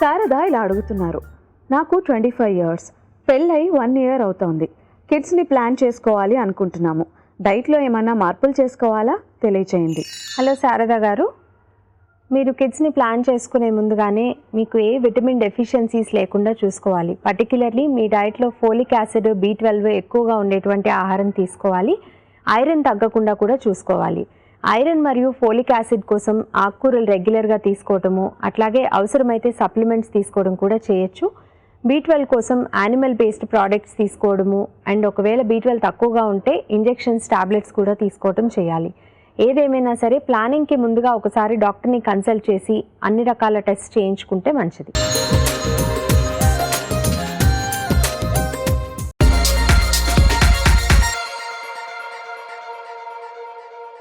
శారద ఇలా అడుగుతున్నారు. నాకు 25 years, పెళ్ళై 1 year అవుతోంది. కిడ్స్ని ప్లాన్ చేసుకోవాలి అనుకుంటున్నాము. డైట్లో ఏమైనా మార్పులు చేసుకోవాలా తెలియచేయండి. హలో శారద గారు, మీరు కిడ్స్ని ప్లాన్ చేసుకునే ముందుగానే మీకు ఏ విటమిన్ డెఫిషియన్సీస్ లేకుండా చూసుకోవాలి. పర్టికులర్లీ మీ డైట్లో ఫోలిక్ యాసిడ్, B12 ఎక్కువగా ఉండేటువంటి ఆహారం తీసుకోవాలి. ఐరన్ తగ్గకుండా కూడా చూసుకోవాలి. ఐరన్ మరియు ఫోలిక్ యాసిడ్ కోసం ఆకుకూరలు రెగ్యులర్గా తీసుకోవటము, అట్లాగే అవసరమైతే సప్లిమెంట్స్ తీసుకోవడం కూడా చేయొచ్చు. B12 కోసం యానిమల్ బేస్డ్ ప్రోడక్ట్స్ తీసుకోవడము అండ్ ఒకవేళ B12 తక్కువగా ఉంటే ఇంజెక్షన్స్, టాబ్లెట్స్ కూడా తీసుకోవటం చేయాలి. ఏదేమైనా సరే ప్లానింగ్కి ముందుగా ఒకసారి డాక్టర్ని కన్సల్ట్ చేసి అన్ని రకాల టెస్ట్ చేయించుకుంటే మంచిది.